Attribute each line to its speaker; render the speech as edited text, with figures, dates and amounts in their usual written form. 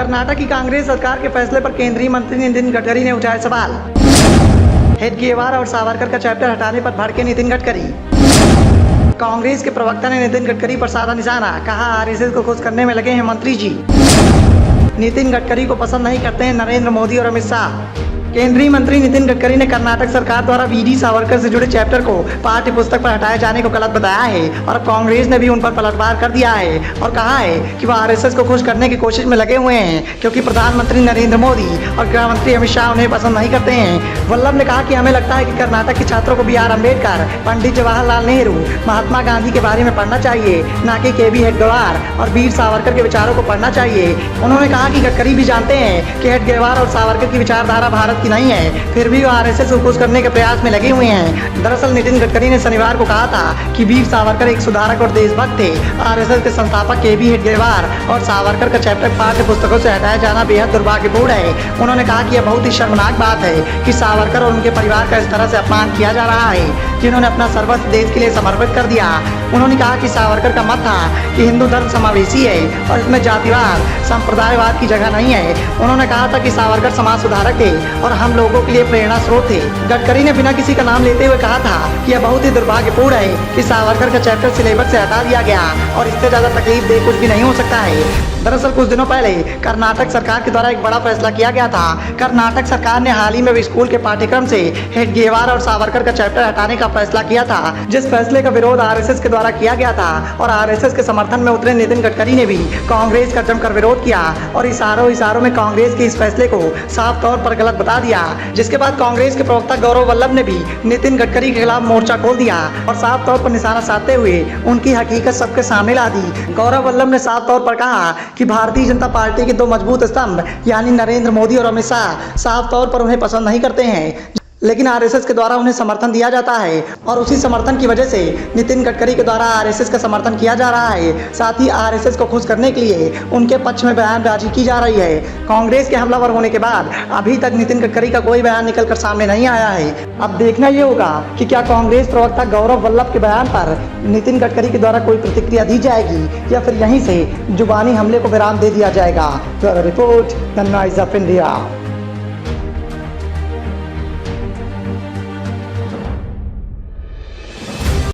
Speaker 1: कर्नाटक की कांग्रेस सरकार के फैसले पर केंद्रीय मंत्री नितिन गडकरी ने उठाए सवाल। हेडगेवार और सावरकर का चैप्टर हटाने पर भड़के नितिन गडकरी। कांग्रेस के प्रवक्ता ने नितिन गडकरी पर साधा निशाना, कहा आरएसएस को खुश करने में लगे हैं मंत्री जी। नितिन गडकरी को पसंद नहीं करते हैं नरेंद्र मोदी और अमित शाह। केंद्रीय मंत्री नितिन गडकरी ने कर्नाटक सरकार द्वारा वीडी सावरकर से जुड़े चैप्टर को पाठ्य पुस्तक पर हटाए जाने को गलत बताया है और अब कांग्रेस ने भी उन पर पलटवार कर दिया है और कहा है कि वह आरएसएस को खुश करने की कोशिश में लगे हुए हैं क्योंकि प्रधानमंत्री नरेंद्र मोदी और गृह मंत्री अमित शाह उन्हें पसंद नहीं करते हैं। वल्लभ ने कहा कि हमें लगता है कि कर्नाटक के छात्रों को BR अम्बेडकर, पंडित जवाहरलाल नेहरू, महात्मा गांधी के बारे में पढ़ना चाहिए, न कि KB हेडगेवार और वीर सावरकर के विचारों को पढ़ना चाहिए। उन्होंने कहा कि गडकरी भी जानते हैं कि हेडगेवार और सावरकर की विचारधारा भारत की नहीं है, फिर भी वो आरएसएस को खुश करने के प्रयास में लगे हुए हैं। दरअसल नितिन गडकरी ने शनिवार को कहा था कि वीर सावरकर एक सुधारक और देशभक्त थे। आरएसएस के संस्थापक KB हेडगेवार और सावरकर का चैप्टर पाठ्य पुस्तकों से हटाया जाना बेहद दुर्भाग्यपूर्ण है। उन्होंने कहा कि यह बहुत ही शर्मनाक बात है कि सावरकर और उनके परिवार का इस तरह से अपमान किया जा रहा है, जिन्होंने अपना सर्वस्व देश के लिए समर्पित कर दिया। उन्होंने कहा कि सावरकर का मत था कि हिंदू धर्म समावेशी है और इसमें जातिवाद, संप्रदायवाद की जगह नहीं है। उन्होंने कहा था कि सावरकर समाज सुधारक थे और हम लोगों के लिए प्रेरणा स्रोत थे। गडकरी ने बिना किसी का नाम लेते हुए कहा था कि यह बहुत ही दुर्भाग्यपूर्ण है कि सावरकर का चैप्टर सिलेबस से हटा दिया गया और इससे ज्यादा तकलीफ दे कुछ भी नहीं हो सकता है। दरअसल कुछ दिनों पहले कर्नाटक सरकार के द्वारा एक बड़ा फैसला किया गया था। कर्नाटक सरकार ने हाल ही में स्कूल के पाठ्यक्रम से हेडगेवार और सावरकर का चैप्टर हटाने का फैसला किया था, जिस फैसले का विरोध आरएसएस के द्वारा किया गया था और आरएसएस के समर्थन में उतरे नितिन गडकरी ने भी कांग्रेस का जमकर विरोध किया और इशारों में कांग्रेस के इस फैसले को साफ तौर पर गलत बता दिया। जिसके बाद कांग्रेस के प्रवक्ता गौरव वल्लभ ने भी नितिन गडकरी के खिलाफ मोर्चा खोल दिया और साफ तौर पर निशाना साधते हुए उनकी हकीकत सबके सामने ला दी। गौरव वल्लभ ने साफ तौर पर कहा कि भारतीय जनता पार्टी के दो मजबूत स्तंभ यानी नरेंद्र मोदी और अमित शाह साफ तौर पर उन्हें पसंद नहीं करते हैं, लेकिन आरएसएस के द्वारा उन्हें समर्थन दिया जाता है और उसी समर्थन की वजह से नितिन गडकरी के द्वारा आरएसएस का समर्थन किया जा रहा है। साथ ही आरएसएस को खुश करने के लिए उनके पक्ष में बयानबाजी की जा रही है। कांग्रेस के हमलावर होने के बाद अभी तक नितिन गडकरी का कोई बयान निकलकर सामने नहीं आया है। अब देखना ये होगा कि क्या कांग्रेस प्रवक्ता गौरव वल्लभ के बयान पर नितिन गडकरी के द्वारा कोई प्रतिक्रिया दी जाएगी या फिर यहीं से जुबानी हमले को विराम दे दिया जाएगा। Report the noise of India.